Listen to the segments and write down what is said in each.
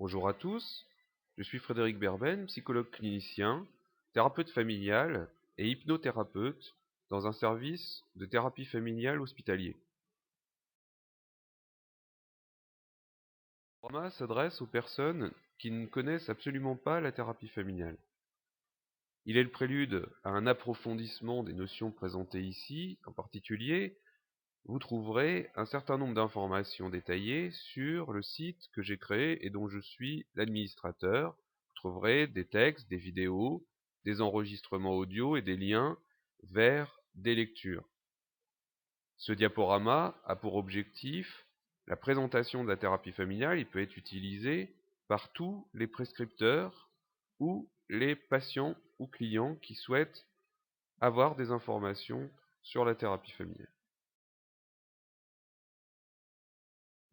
Bonjour à tous, je suis Frédéric Berben, psychologue clinicien, thérapeute familial et hypnothérapeute dans un service de thérapie familiale hospitalier. Le format s'adresse aux personnes qui ne connaissent absolument pas la thérapie familiale. Il est le prélude à un approfondissement des notions présentées ici. En particulier, vous trouverez un certain nombre d'informations détaillées sur le site que j'ai créé et dont je suis l'administrateur. Vous trouverez des textes, des vidéos, des enregistrements audio et des liens vers des lectures. Ce diaporama a pour objectif la présentation de la thérapie familiale. Il peut être utilisé par tous les prescripteurs ou les patients ou clients qui souhaitent avoir des informations sur la thérapie familiale.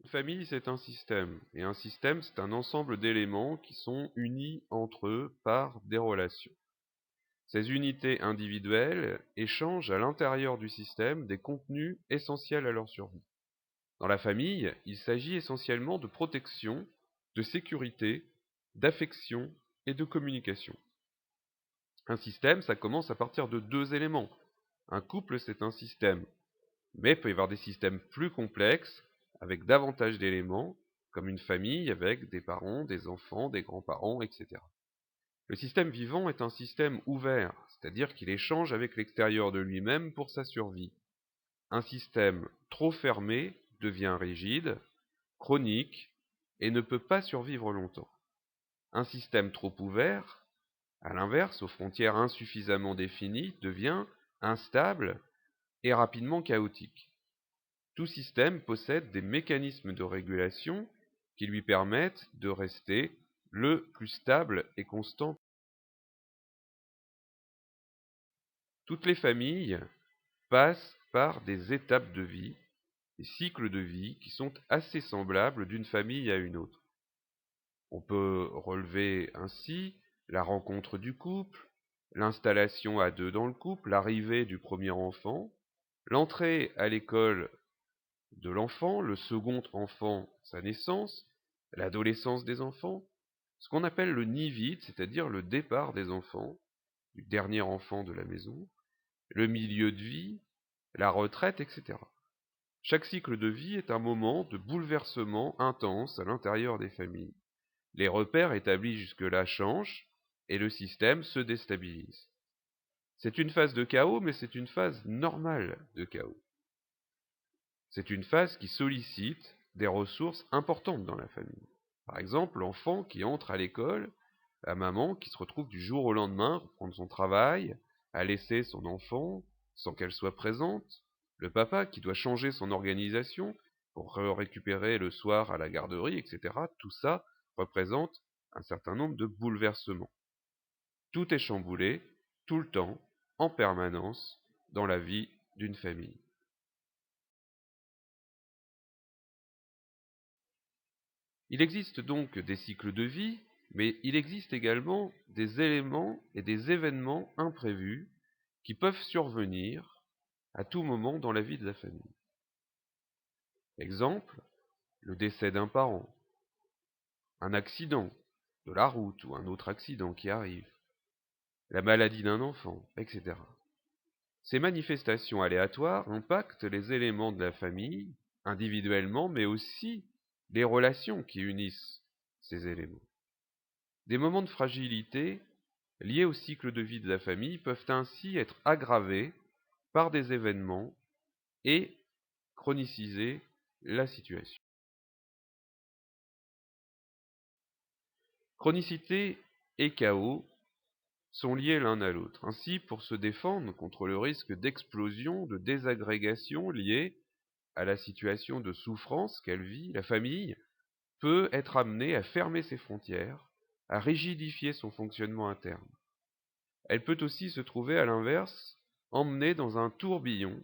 Une famille, c'est un système, et un système, c'est un ensemble d'éléments qui sont unis entre eux par des relations. Ces unités individuelles échangent à l'intérieur du système des contenus essentiels à leur survie. Dans la famille, il s'agit essentiellement de protection, de sécurité, d'affection et de communication. Un système, ça commence à partir de deux éléments. Un couple, c'est un système, mais il peut y avoir des systèmes plus complexes, avec davantage d'éléments, comme une famille avec des parents, des enfants, des grands-parents, etc. Le système vivant est un système ouvert, c'est-à-dire qu'il échange avec l'extérieur de lui-même pour sa survie. Un système trop fermé devient rigide, chronique, et ne peut pas survivre longtemps. Un système trop ouvert, à l'inverse, aux frontières insuffisamment définies, devient instable et rapidement chaotique. Tout système possède des mécanismes de régulation qui lui permettent de rester le plus stable et constant. Toutes les familles passent par des étapes de vie, des cycles de vie qui sont assez semblables d'une famille à une autre. On peut relever ainsi la rencontre du couple, l'installation à deux dans le couple, l'arrivée du premier enfant, l'entrée à l'école de l'enfant, le second enfant, sa naissance, l'adolescence des enfants, ce qu'on appelle le nid vide, c'est-à-dire le départ des enfants, du dernier enfant de la maison, le milieu de vie, la retraite, etc. Chaque cycle de vie est un moment de bouleversement intense à l'intérieur des familles. Les repères établis jusque-là changent et le système se déstabilise. C'est une phase de chaos, mais c'est une phase normale de chaos. C'est une phase qui sollicite des ressources importantes dans la famille. Par exemple, l'enfant qui entre à l'école, la maman qui se retrouve du jour au lendemain reprendre son travail, à laisser son enfant sans qu'elle soit présente, le papa qui doit changer son organisation pour récupérer le soir à la garderie, etc. Tout ça représente un certain nombre de bouleversements. Tout est chamboulé, tout le temps, en permanence, dans la vie d'une famille. Il existe donc des cycles de vie, mais il existe également des éléments et des événements imprévus qui peuvent survenir à tout moment dans la vie de la famille. Exemple, le décès d'un parent, un accident de la route ou un autre accident qui arrive, la maladie d'un enfant, etc. Ces manifestations aléatoires impactent les éléments de la famille, individuellement, mais aussi les relations qui unissent ces éléments. Des moments de fragilité liés au cycle de vie de la famille peuvent ainsi être aggravés par des événements et chroniciser la situation. Chronicité et chaos sont liés l'un à l'autre. Ainsi, pour se défendre contre le risque d'explosion, de désagrégation liée à la situation de souffrance qu'elle vit, la famille peut être amenée à fermer ses frontières, à rigidifier son fonctionnement interne. Elle peut aussi se trouver, à l'inverse, emmenée dans un tourbillon,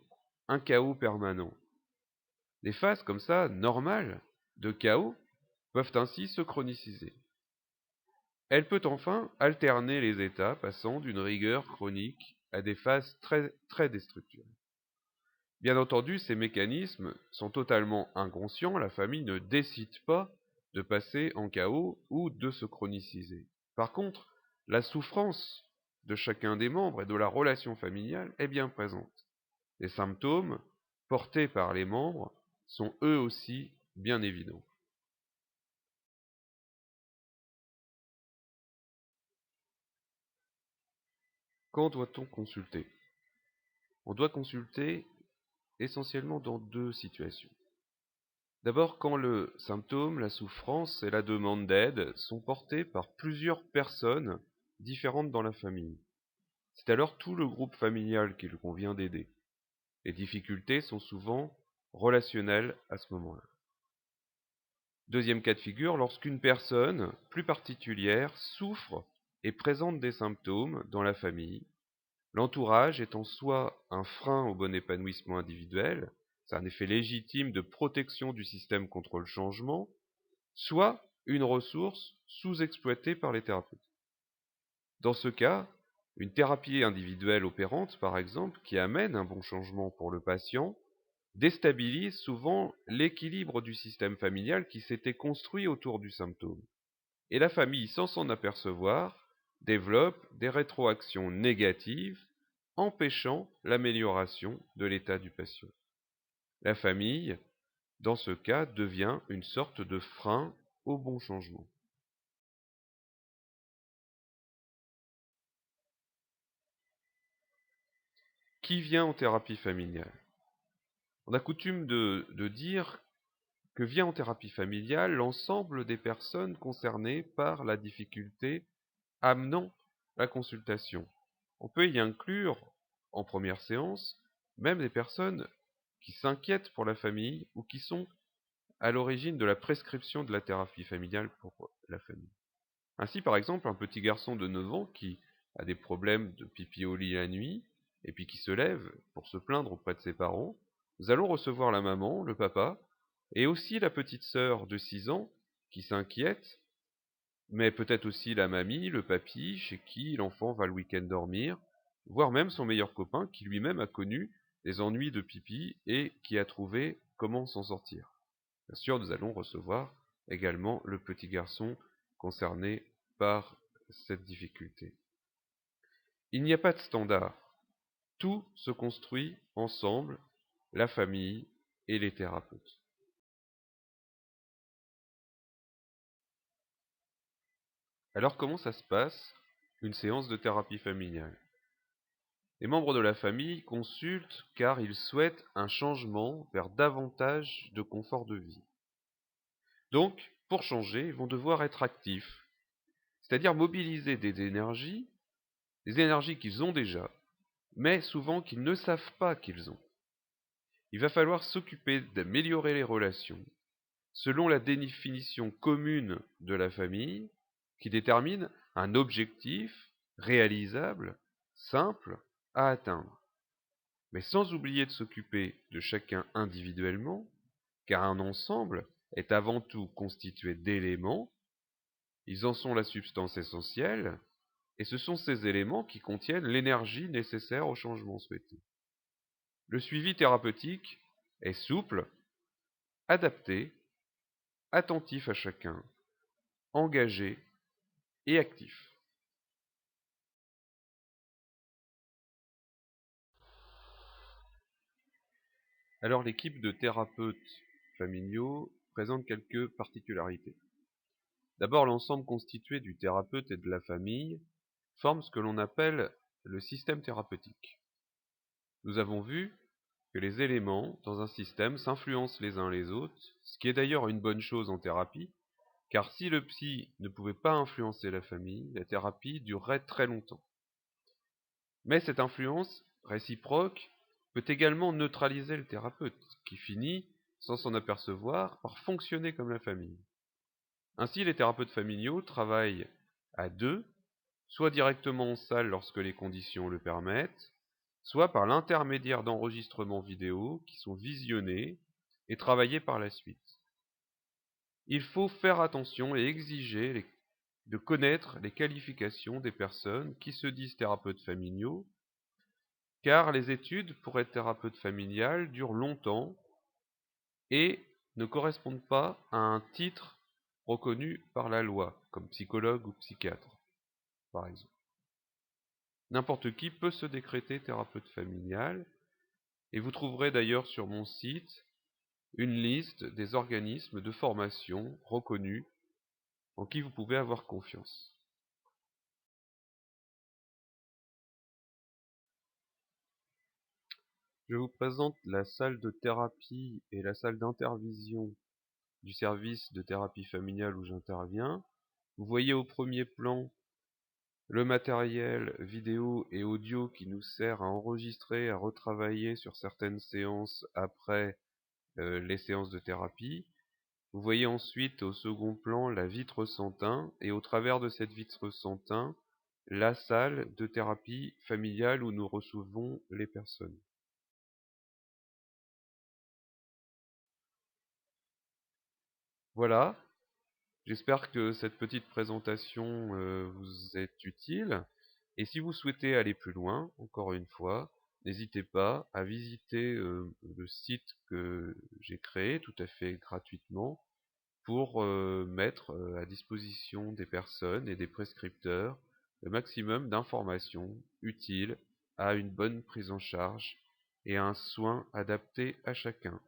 un chaos permanent. Des phases comme ça, normales, de chaos, peuvent ainsi se chroniciser. Elle peut enfin alterner les états, passant d'une rigueur chronique à des phases très déstructurées. Bien entendu, ces mécanismes sont totalement inconscients, la famille ne décide pas de passer en chaos ou de se chroniciser. Par contre, la souffrance de chacun des membres et de la relation familiale est bien présente. Les symptômes portés par les membres sont eux aussi bien évidents. Quand doit-on consulter? On doit consulter essentiellement dans deux situations. D'abord, quand le symptôme, la souffrance et la demande d'aide sont portés par plusieurs personnes différentes dans la famille. C'est alors tout le groupe familial qu'il convient d'aider. Les difficultés sont souvent relationnelles à ce moment-là. Deuxième cas de figure, lorsqu'une personne plus particulière souffre et présente des symptômes dans la famille, l'entourage étant soit un frein au bon épanouissement individuel, c'est un effet légitime de protection du système contre le changement, soit une ressource sous-exploitée par les thérapeutes. Dans ce cas, une thérapie individuelle opérante, par exemple, qui amène un bon changement pour le patient, déstabilise souvent l'équilibre du système familial qui s'était construit autour du symptôme. Et la famille, sans s'en apercevoir, développe des rétroactions négatives, empêchant l'amélioration de l'état du patient. La famille, dans ce cas, devient une sorte de frein au bon changement. Qui vient en thérapie familiale? On a coutume de dire que vient en thérapie familiale l'ensemble des personnes concernées par la difficulté amenant la consultation. On peut y inclure, en première séance, même des personnes qui s'inquiètent pour la famille ou qui sont à l'origine de la prescription de la thérapie familiale pour la famille. Ainsi, par exemple, un petit garçon de 9 ans qui a des problèmes de pipi au lit la nuit, et puis qui se lève pour se plaindre auprès de ses parents, nous allons recevoir la maman, le papa, et aussi la petite sœur de 6 ans qui s'inquiète, mais peut-être aussi la mamie, le papy, chez qui l'enfant va le week-end dormir, voire même son meilleur copain qui lui-même a connu des ennuis de pipi et qui a trouvé comment s'en sortir. Bien sûr, nous allons recevoir également le petit garçon concerné par cette difficulté. Il n'y a pas de standard. Tout se construit ensemble, la famille et les thérapeutes. Alors comment ça se passe, une séance de thérapie familiale? Les membres de la famille consultent car ils souhaitent un changement vers davantage de confort de vie. Donc, pour changer, ils vont devoir être actifs, c'est-à-dire mobiliser des énergies qu'ils ont déjà, mais souvent qu'ils ne savent pas qu'ils ont. Il va falloir s'occuper d'améliorer les relations, selon la définition commune de la famille, qui détermine un objectif réalisable, simple à atteindre. Mais sans oublier de s'occuper de chacun individuellement, car un ensemble est avant tout constitué d'éléments, ils en sont la substance essentielle, et ce sont ces éléments qui contiennent l'énergie nécessaire au changement souhaité. Le suivi thérapeutique est souple, adapté, attentif à chacun, engagé et actif. Alors l'équipe de thérapeutes familiaux présente quelques particularités. D'abord, l'ensemble constitué du thérapeute et de la famille forme ce que l'on appelle le système thérapeutique. Nous avons vu que les éléments dans un système s'influencent les uns les autres, ce qui est d'ailleurs une bonne chose en thérapie, car si le psy ne pouvait pas influencer la famille, la thérapie durerait très longtemps. Mais cette influence réciproque peut également neutraliser le thérapeute, qui finit, sans s'en apercevoir, par fonctionner comme la famille. Ainsi, les thérapeutes familiaux travaillent à deux, soit directement en salle lorsque les conditions le permettent, soit par l'intermédiaire d'enregistrements vidéo qui sont visionnés et travaillés par la suite. Il faut faire attention et exiger de connaître les qualifications des personnes qui se disent thérapeutes familiaux, car les études pour être thérapeute familial durent longtemps et ne correspondent pas à un titre reconnus par la loi, comme psychologue ou psychiatre, par exemple. N'importe qui peut se décréter thérapeute familial, et vous trouverez d'ailleurs sur mon site une liste des organismes de formation reconnus en qui vous pouvez avoir confiance. Je vous présente la salle de thérapie et la salle d'intervision du service de thérapie familiale où j'interviens. Vous voyez au premier plan le matériel vidéo et audio qui nous sert à enregistrer, à retravailler sur certaines séances après les séances de thérapie. Vous voyez ensuite au second plan la vitre sans teint et au travers de cette vitre sans teint, la salle de thérapie familiale où nous recevons les personnes. Voilà, j'espère que cette petite présentation vous est utile. Et si vous souhaitez aller plus loin, encore une fois, n'hésitez pas à visiter le site que j'ai créé tout à fait gratuitement pour mettre à disposition des personnes et des prescripteurs le maximum d'informations utiles à une bonne prise en charge et à un soin adapté à chacun.